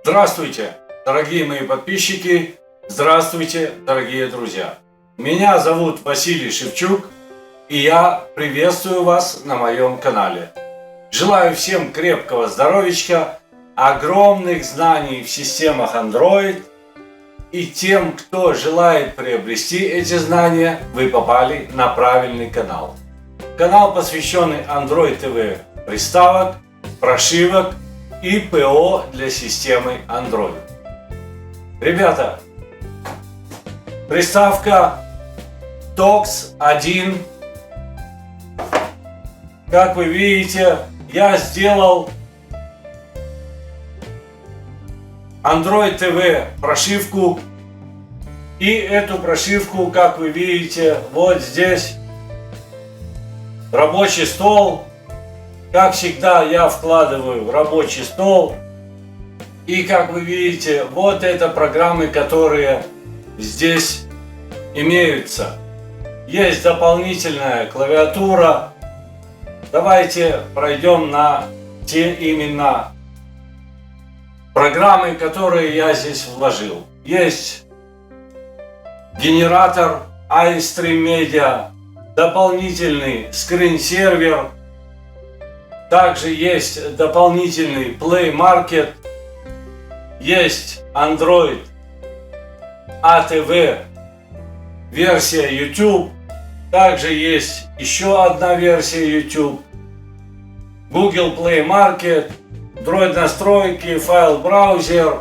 Здравствуйте, дорогие мои подписчики! Здравствуйте, дорогие друзья! Меня зовут Василий Шевчук, и я приветствую вас на моем канале. Желаю всем крепкого здоровичка, огромных знаний в системах Android, и тем, кто желает приобрести эти знания, вы попали на правильный канал. Канал, посвященный Android TV приставок, прошивок и ПО для системы Android. Ребята, приставка TOX 1. Как вы видите, я сделал Android TV прошивку. И эту прошивку, как вы видите, вот здесь рабочий стол. Как всегда, я вкладываю в рабочий стол. И как вы видите, вот это программы, которые здесь имеются. Есть дополнительная клавиатура. Давайте пройдем на те именно программы, которые я здесь вложил. Есть генератор iStream Media, дополнительный скрин-сервер. Также есть дополнительный Play Market, есть Android ATV версия YouTube, также есть еще одна версия YouTube, Google Play Market, Droid настройки, файл браузер,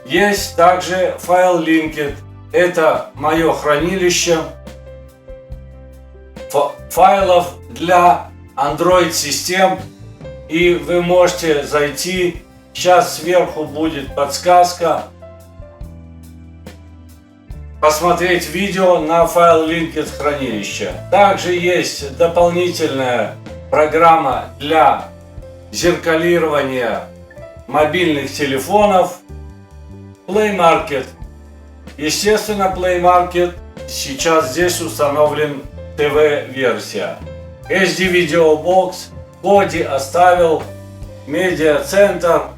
есть также файл Linked. Это мое хранилище файлов для Android систем, и вы можете зайти, сейчас сверху будет подсказка, посмотреть видео на файл Linked хранилища. Также есть дополнительная программа для зеркалирования мобильных телефонов Play Market. Естественно, Play Market сейчас здесь установлен ТВ-версия. HD Video Box, Kodi оставил, Media Center,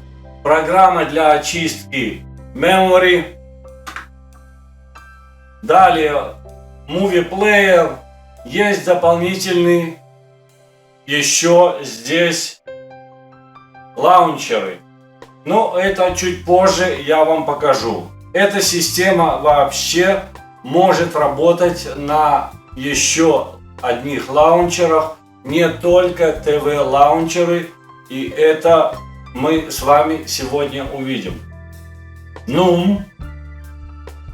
программа для очистки Memory. Далее Movie Player, есть дополнительный еще здесь лаунчеры. Но это чуть позже я вам покажу. Эта система вообще может работать на еще одних лаунчерах, не только ТВ-лаунчеры, и это мы с вами сегодня увидим. Ну,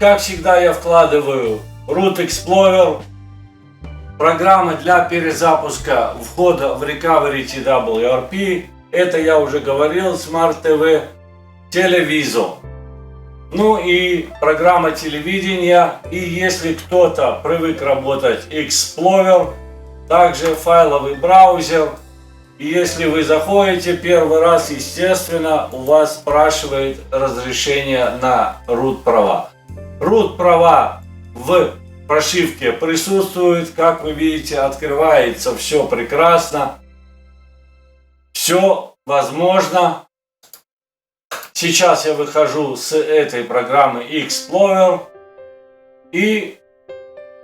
как всегда, я вкладываю Root Explorer, программа для перезапуска входа в Recovery TWRP, это я уже говорил, Smart TV, Televiso. Ну и программа телевидения, и если кто-то привык работать Explorer, также файловый браузер. И если вы заходите первый раз, естественно, у вас спрашивает разрешение на root права. Root права в прошивке присутствует, как вы видите, открывается все прекрасно, все возможно. Сейчас я выхожу с этой программы Explorer и,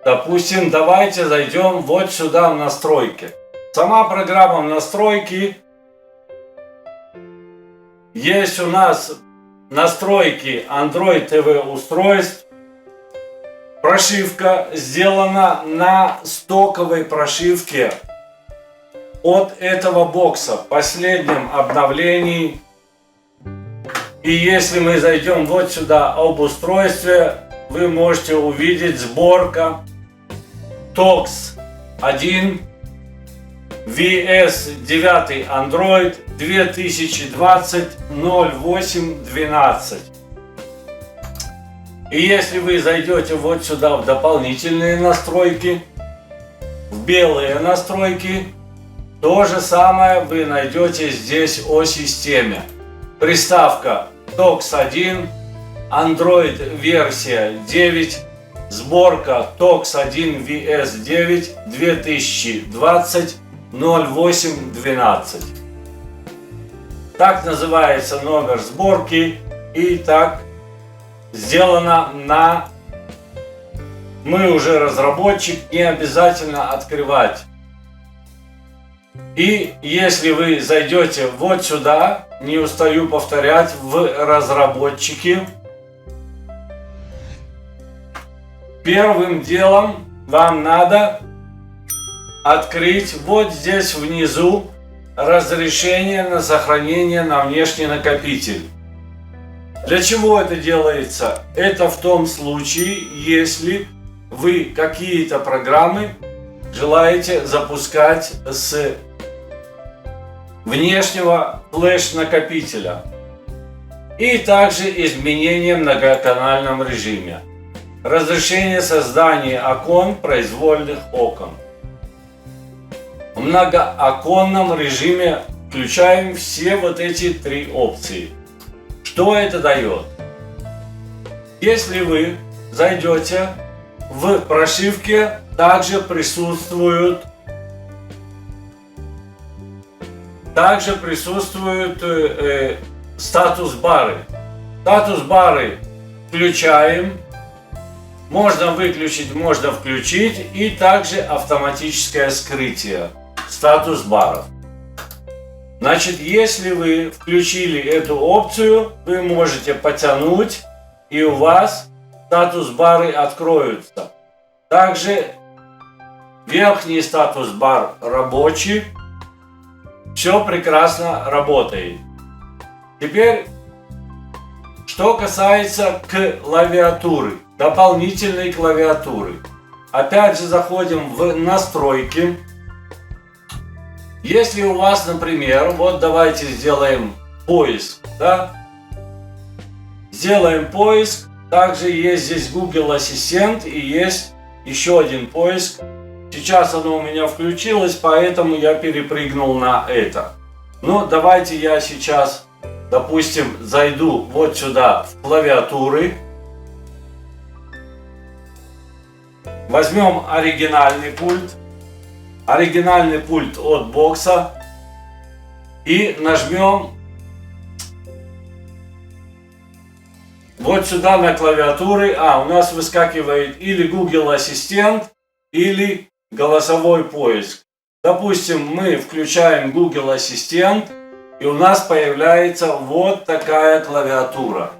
допустим, давайте зайдем вот сюда в настройки. Сама программа в настройки. Есть у нас настройки Android TV устройств. Прошивка сделана на стоковой прошивке от этого бокса в последнем обновлении. И если мы зайдем вот сюда об устройстве, вы можете увидеть сборка TOX 1 VS9 Android 2020-08-12. И если вы зайдете вот сюда в дополнительные настройки, в белые настройки, то же самое вы найдете здесь о системе. Приставка TOX 1, Android версия 9, сборка TOX 1 VS9 2020 08-12. Так называется номер сборки, и так сделано на... Мы уже разработчик, не обязательно открывать. И если вы зайдете вот сюда, не устаю повторять, в разработчики, первым делом вам надо открыть вот здесь внизу разрешение на сохранение на внешний накопитель. Для чего это делается? Это в том случае, если вы какие-то программы желаете запускать с внешнего флеш-накопителя. И также изменения в многоканальном режиме. Разрешение создания окон, произвольных окон. В многооконном режиме включаем все вот эти три опции. Что это дает? Если вы зайдете в прошивке, также присутствуют статус-бары. Статус-бары включаем. Можно выключить, можно включить. И также автоматическое скрытие статус-баров. Значит, если вы включили эту опцию, вы можете потянуть, и у вас статус-бары откроются. Также верхний статус-бар рабочий. Все прекрасно работает. Теперь, что касается клавиатуры, дополнительной клавиатуры. Опять же заходим в настройки. Если у вас, например, вот давайте сделаем поиск, да? Сделаем поиск. Также есть здесь Google Ассистент и есть еще один поиск. Сейчас оно у меня включилось, поэтому я перепрыгнул на это. Ну, давайте я сейчас, допустим, зайду вот сюда в клавиатуры. Возьмем оригинальный пульт. Оригинальный пульт от бокса. И нажмем вот сюда на клавиатуры. У нас выскакивает или Google Ассистент, или голосовой поиск. Допустим, мы включаем Google Ассистент, и у нас появляется вот такая клавиатура.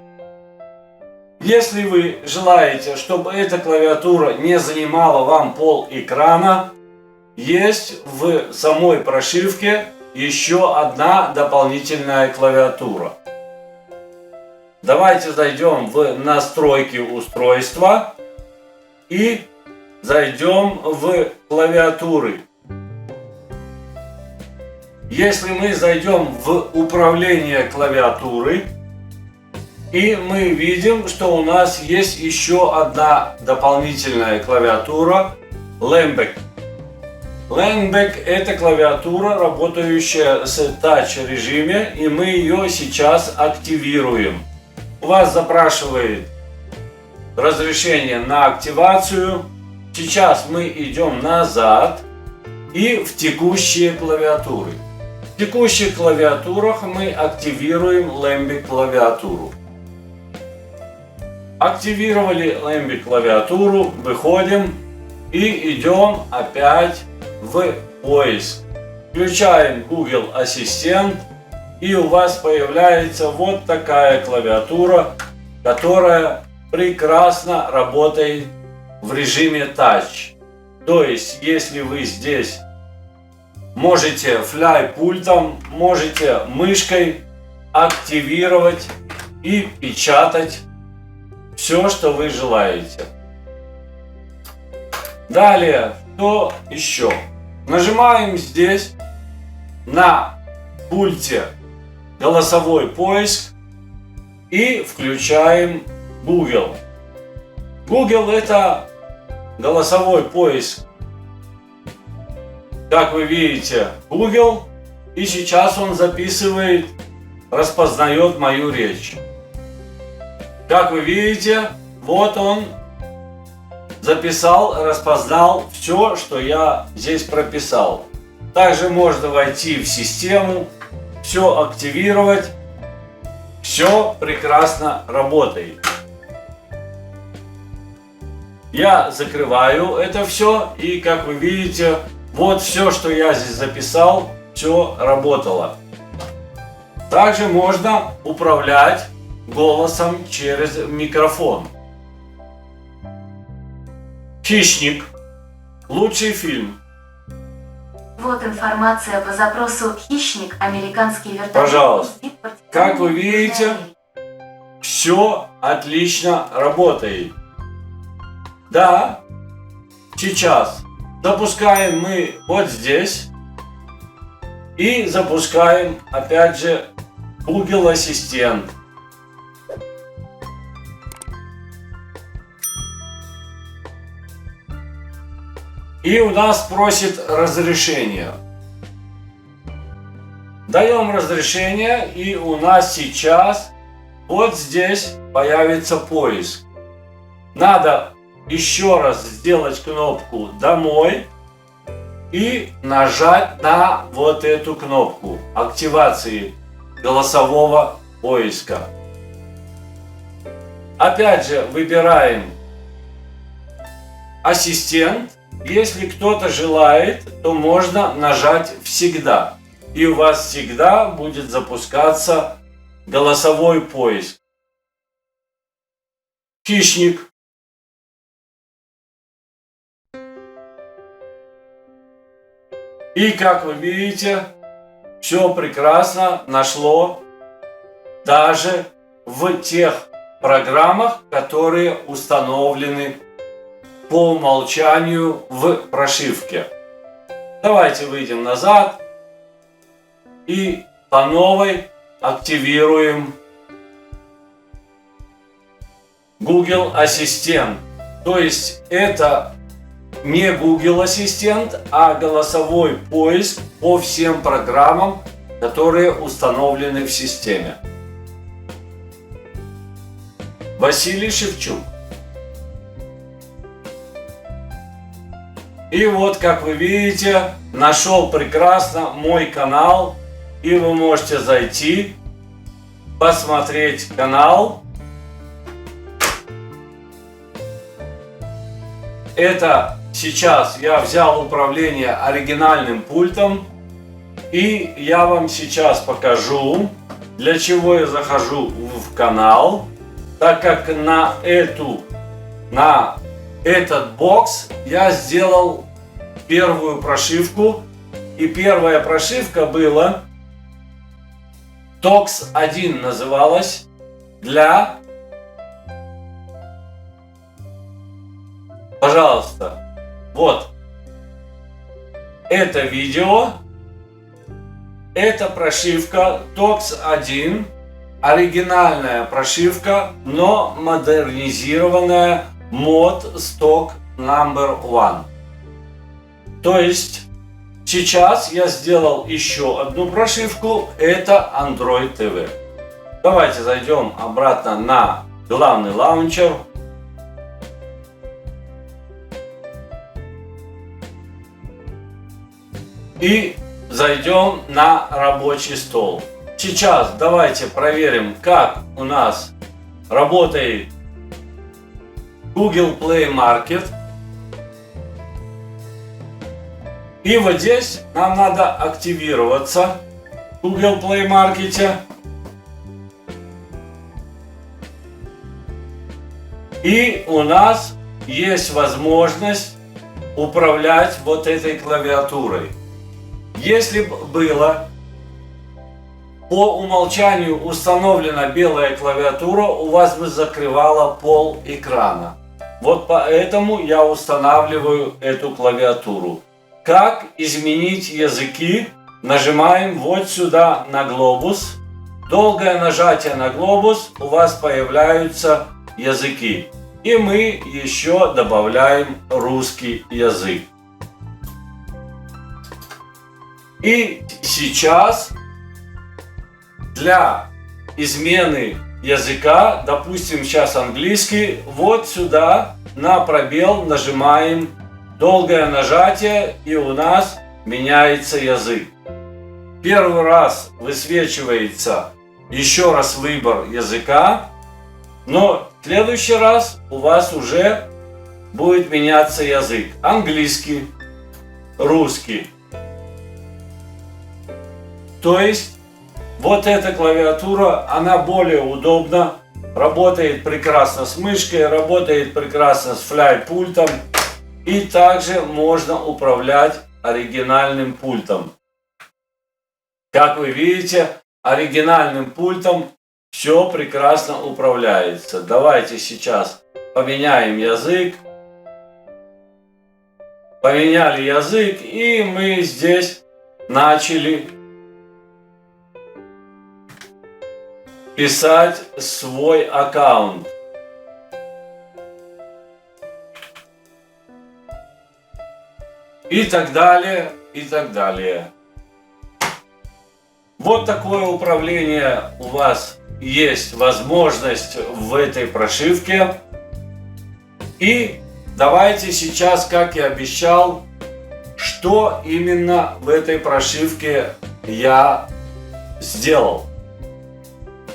Если вы желаете, чтобы эта клавиатура не занимала вам пол экрана, есть в самой прошивке еще одна дополнительная клавиатура. Давайте зайдем в настройки устройства и зайдем в клавиатуры. Если мы зайдем в управление клавиатуры, и мы видим, что у нас есть еще одна дополнительная клавиатура Lembeck. Lembeck — это клавиатура, работающая с Touch режиме, и мы ее сейчас активируем. У вас запрашивает разрешение на активацию. Сейчас мы идем назад и в текущие клавиатуры. В текущих клавиатурах мы активируем Lembeck клавиатуру. Активировали Lembeck клавиатуру, выходим и идем опять в поиск. Включаем Google Ассистент, и у вас появляется вот такая клавиатура, которая прекрасно работает в режиме Touch. То есть, если вы здесь можете фляй-пультом, можете мышкой активировать и печатать все, что вы желаете. Далее, что еще? Нажимаем здесь на пульте голосовой поиск и включаем Google. Google — это голосовой поиск. Как вы видите, Google, и сейчас он записывает, распознает мою речь. Как вы видите, вот он записал, распознал все, что я здесь прописал. Также можно войти в систему все активировать. Все прекрасно работает. Я закрываю это все, и как вы видите, вот все, что я здесь записал, все работало. Также можно управлять голосом через микрофон. «Хищник». Лучший фильм. Вот информация по запросу «Хищник. Американский вертолет». Пожалуйста. Как вы видите, все отлично работает. Да, сейчас запускаем мы вот здесь. И запускаем опять же Google Ассистент. И у нас просит разрешение. Даем разрешение, и у нас сейчас вот здесь появится поиск. Надо еще раз сделать кнопку «Домой» и нажать на вот эту кнопку активации голосового поиска. Опять же выбираем «Ассистент». Если кто-то желает, то можно нажать «Всегда». И у вас всегда будет запускаться голосовой поиск. «Хищник». И как вы видите, все прекрасно нашло даже в тех программах, которые установлены по умолчанию в прошивке. Давайте выйдем назад и по новой активируем Google Ассистент. То есть это не Google Ассистент, а голосовой поиск по всем программам, которые установлены в системе. Василий Шевчук. И вот, как вы видите, нашел прекрасно мой канал, и вы можете зайти, посмотреть канал. Это сейчас я взял управление оригинальным пультом, и я вам сейчас покажу, для чего я захожу в канал, так как на этот бокс я сделал первую прошивку, и первая прошивка была TOX 1 называлась, для, пожалуйста, вот это видео, это прошивка TOX 1, оригинальная прошивка, но модернизированная Mod Stock Number One. То есть сейчас я сделал еще одну прошивку, это Android TV. Давайте зайдем обратно на главный лаунчер. И зайдем на рабочий стол. Сейчас давайте проверим, как у нас работает Google Play Market. И вот здесь нам надо активироваться в Google Play Market. И у нас есть возможность управлять вот этой клавиатурой. Если бы было по умолчанию установлена белая клавиатура, у вас бы закрывала пол экрана. Вот поэтому я устанавливаю эту клавиатуру. Как изменить языки? Нажимаем вот сюда на глобус. Долгое нажатие на глобус, у вас появляются языки. И мы еще добавляем русский язык. И сейчас для измены языка, допустим, сейчас английский, вот сюда на пробел нажимаем долгое нажатие, и у нас меняется язык. первый раз высвечивается еще раз выбор языка, но в следующий раз у вас уже будет меняться язык. Английский, русский. То есть вот эта клавиатура, она более удобна, работает прекрасно с мышкой, работает прекрасно с фляй-пультом, и также можно управлять оригинальным пультом. Как вы видите, оригинальным пультом все прекрасно управляется. Давайте сейчас поменяем язык. Поменяли язык, и мы здесь начали писать свой аккаунт. И так далее, и так далее. Вот такое управление у вас есть возможность в этой прошивке. И давайте сейчас, как и обещал, что именно в этой прошивке я сделал.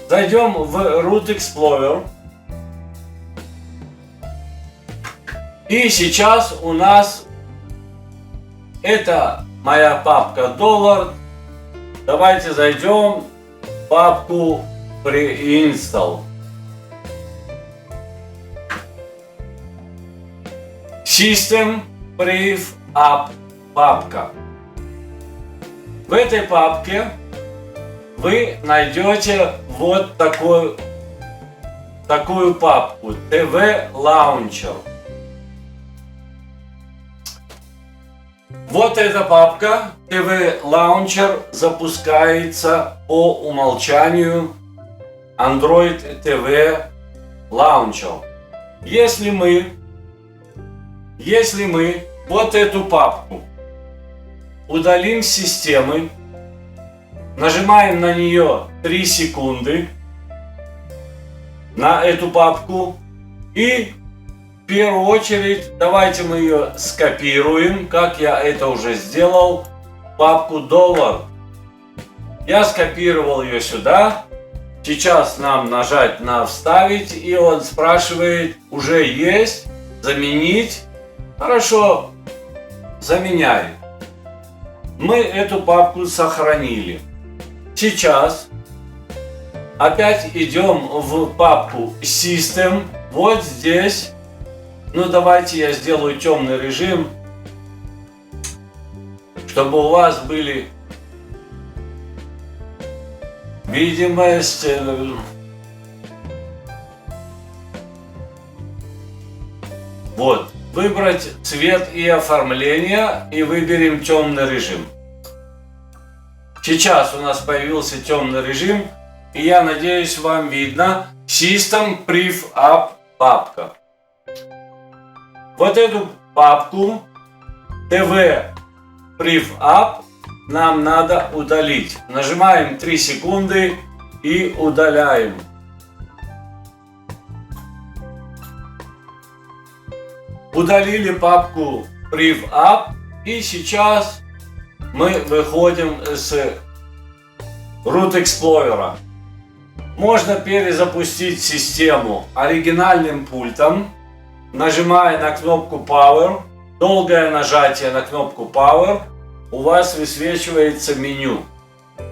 Зайдем в Root Explorer. И сейчас у нас это моя папка $. Давайте зайдем в папку Pre-install. System Prev App папка. В этой папке вы найдете вот такую папку TV Launcher. Вот эта папка TV Launcher запускается по умолчанию Android TV Launcher. Если мы вот эту папку удалим с системы, нажимаем на нее 3 секунды, на эту папку, и в первую очередь давайте мы ее скопируем, как я это уже сделал, в папку $. Я скопировал ее сюда. Сейчас нам нажать на «Вставить», и он спрашивает, уже есть, заменить. Хорошо, заменяем. Мы эту папку сохранили. Сейчас опять идем в папку System. Вот здесь. Ну давайте я сделаю темный режим, чтобы у вас были видимость. Вот. Выбрать цвет и оформление, и выберем темный режим. Сейчас у нас появился темный режим, и я надеюсь, вам видно System Prev App папка. Вот эту папку TV Prev App нам надо удалить. Нажимаем 3 секунды и удаляем. Удалили папку Prev App, и сейчас мы выходим с Root Explorer. Можно перезапустить систему оригинальным пультом, нажимая на кнопку Power. Долгое нажатие на кнопку Power, у вас высвечивается меню.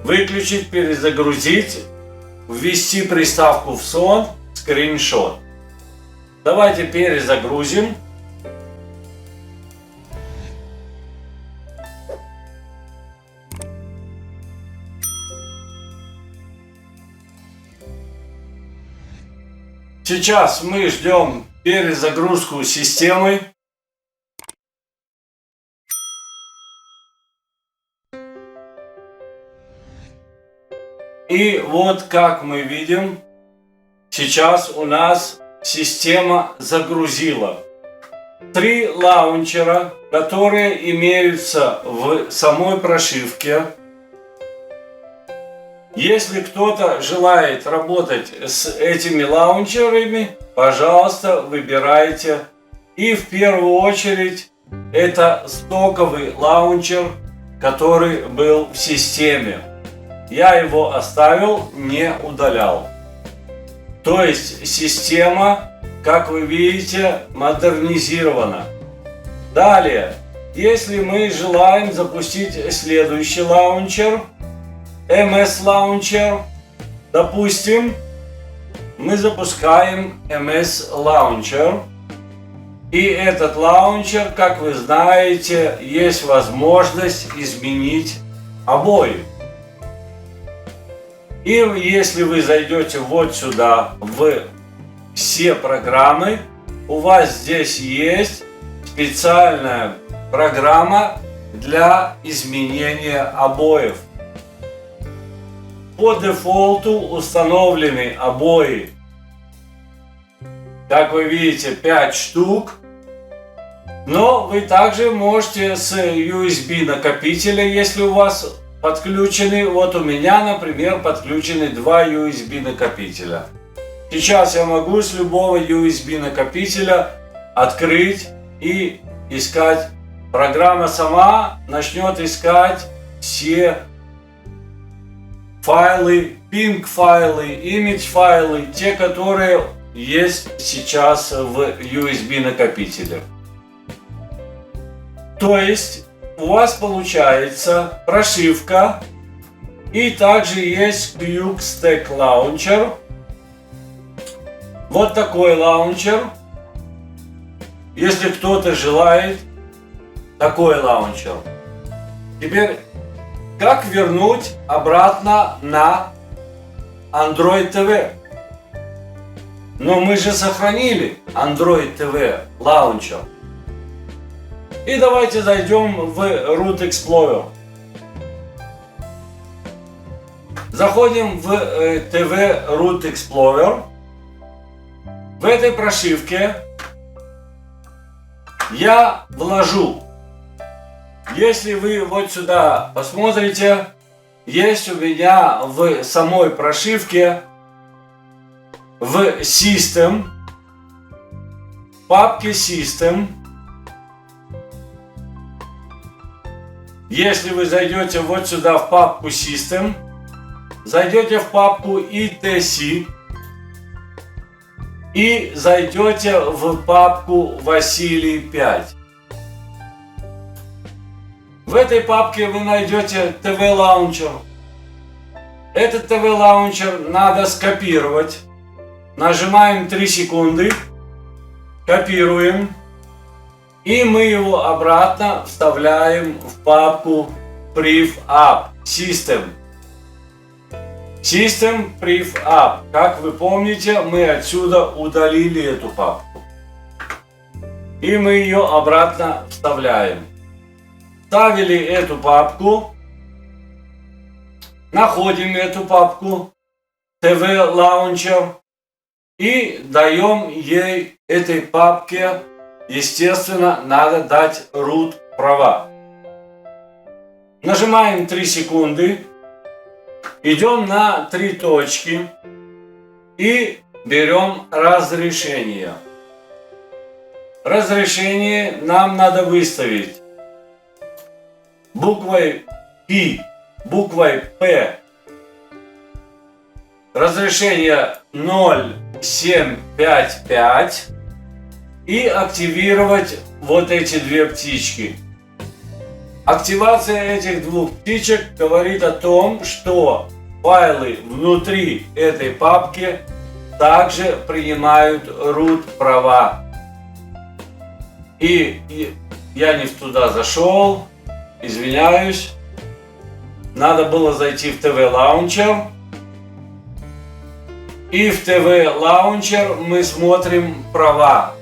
Выключить, перезагрузить, ввести приставку в сон, скриншот. Давайте перезагрузим. Сейчас мы ждем перезагрузку системы. И вот как мы видим, сейчас у нас система загрузила 3 лаунчера, которые имеются в самой прошивке. Если кто-то желает работать с этими лаунчерами, пожалуйста, выбирайте. И в первую очередь это стоковый лаунчер, который был в системе. Я его оставил, не удалял. То есть система, как вы видите, модернизирована. Далее, если мы желаем запустить следующий лаунчер, MS Launcher, допустим, мы запускаем MS Launcher. И этот лаунчер, как вы знаете, есть возможность изменить обои. И если вы зайдете вот сюда, в все программы, у вас здесь есть специальная программа для изменения обоев. По дефолту установлены обои, как вы видите, 5 штук. Но вы также можете с USB накопителя, если у вас подключены, вот у меня, например, подключены 2 USB накопителя. Сейчас я могу с любого USB накопителя открыть и искать. Программа сама начнет искать все файлы, ping файлы, image файлы, те, которые есть сейчас в USB накопителе. То есть у вас получается прошивка, и также есть Qux Stack Launcher. Вот такой лаунчер. Если кто-то желает такой лаунчер. Теперь, как вернуть обратно на Android TV? Но мы же сохранили Android TV лаунчер. И давайте зайдем в Root Explorer. Заходим в TV Root Explorer. В этой прошивке я вложу. Если вы вот сюда посмотрите, есть у меня в самой прошивке в System, папке System. Если вы зайдете вот сюда в папку System, зайдете в папку ETC и зайдете в папку Василий 5. В этой папке вы найдете TV Launcher. Этот TV Launcher надо скопировать. Нажимаем 3 секунды, копируем. И мы его обратно вставляем в папку PrivApp System. System PrivApp. Как вы помните, мы отсюда удалили эту папку. И мы ее обратно вставляем. Вставили эту папку. Находим эту папку TV Launcher. И даем ей, этой папке, естественно, надо дать root права. Нажимаем 3 секунды. Идем на 3 точки. И берем разрешение. Разрешение нам надо выставить буквой P, буквой P. Разрешение 0,755. И активировать вот эти 2 птички. Активация этих 2 птичек говорит о том, что файлы внутри этой папки также принимают root права. И я не туда зашел, извиняюсь. Надо было зайти в TV Launcher. И в TV Launcher мы смотрим права.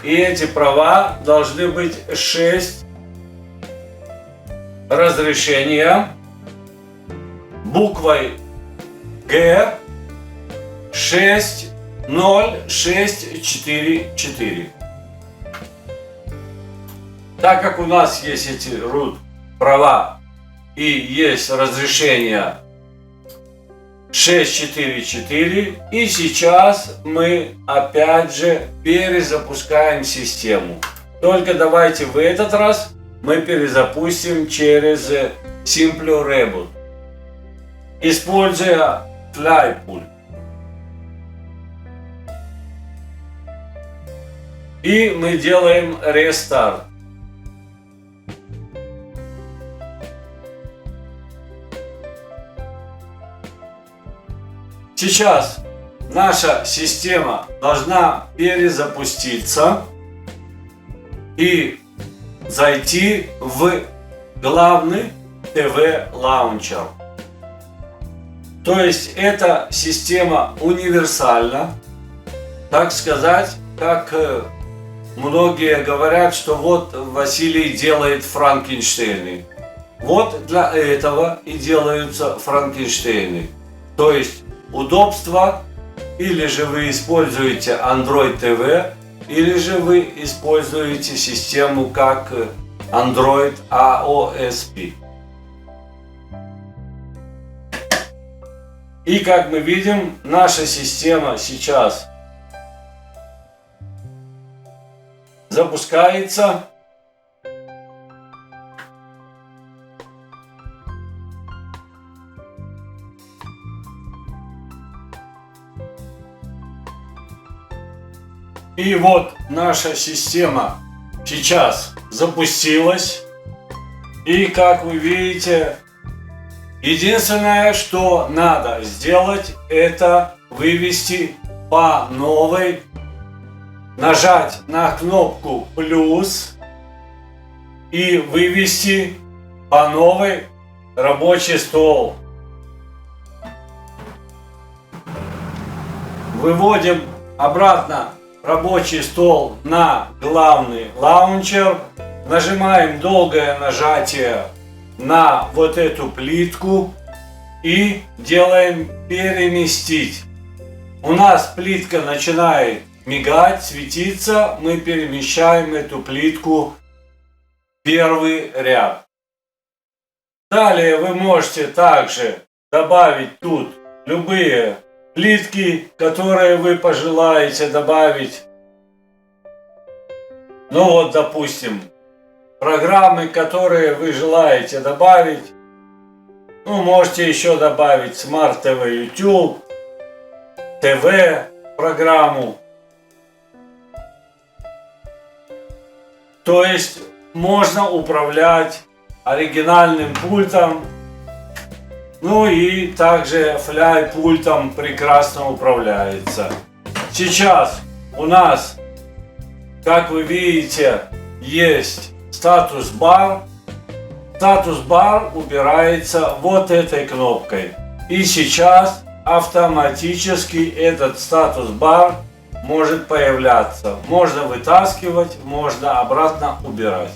И эти права должны быть 6 разрешения буквой G 60644. Так как у нас есть эти root права и есть разрешение 644, и сейчас мы опять же перезапускаем систему. Только давайте в этот раз мы перезапустим через Simple Reboot, используя FlyPult. И мы делаем рестарт. Сейчас наша система должна перезапуститься и зайти в главный ТВ-лаунчер. То есть эта система универсальна, так сказать, как многие говорят, что вот Василий делает Франкенштейны. Вот для этого и делаются Франкенштейны. То есть удобство, или же вы используете Android TV, или же вы используете систему как Android AOSP. И как мы видим, наша система сейчас запускается. И вот наша система сейчас запустилась. И как вы видите, единственное, что надо сделать, это вывести по новой, нажать на кнопку плюс и вывести по новой рабочий стол. Выводим обратно рабочий стол на главный лаунчер. Нажимаем долгое нажатие на вот эту плитку и делаем переместить. У нас плитка начинает мигать, светиться. Мы перемещаем эту плитку в первый ряд. Далее вы можете также добавить тут любые плитки, которые вы пожелаете добавить. Ну вот, допустим, программы, которые вы желаете добавить. Ну, можете еще добавить Smart TV YouTube, ТВ программу. То есть можно управлять оригинальным пультом. Ну и также FlyPult'ом прекрасно управляется. Сейчас у нас, как вы видите, есть статус-бар. Статус-бар убирается вот этой кнопкой. И сейчас автоматически этот статус-бар может появляться. Можно вытаскивать, можно обратно убирать.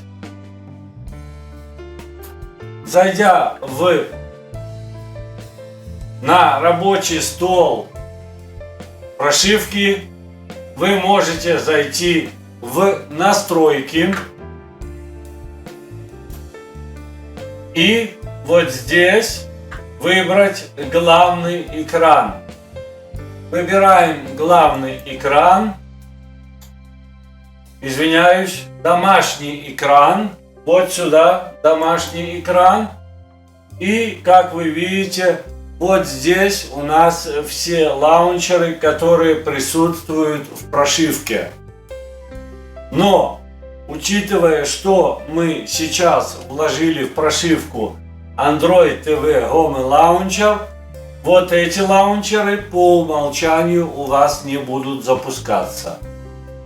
Зайдя на рабочий стол прошивки, вы можете зайти в настройки и вот здесь выбрать главный экран. Выбираем главный экран. Извиняюсь, домашний экран. Вот сюда домашний экран. И как вы видите, вот здесь у нас все лаунчеры, которые присутствуют в прошивке. Но, учитывая, что мы сейчас вложили в прошивку Android TV Home Launcher, вот эти лаунчеры по умолчанию у вас не будут запускаться.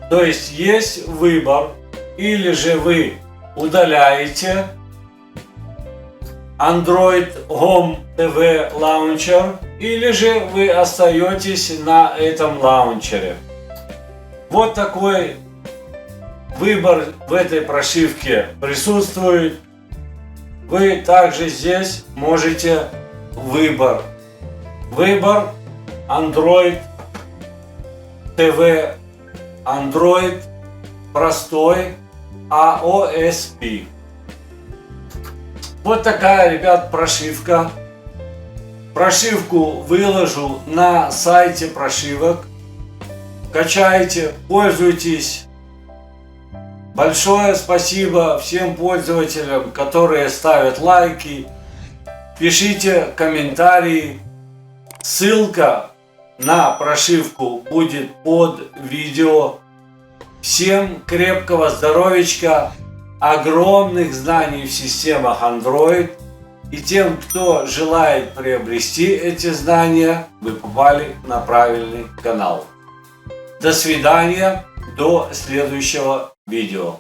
То есть выбор, или же вы удаляете Android Home TV Launcher, или же вы остаетесь на этом лаунчере. Вот такой выбор в этой прошивке присутствует. Вы также здесь можете выбор Android TV, Android простой AOSP. Вот такая, ребят, прошивка. Прошивку выложу на сайте прошивок. Качайте, пользуйтесь. Большое спасибо всем пользователям, которые ставят лайки, пишите комментарии. Ссылка на прошивку будет под видео. Всем крепкого здоровичка, огромных знаний в системах Android. И тем, кто желает приобрести эти знания, вы попали на правильный канал. До свидания, до следующего видео.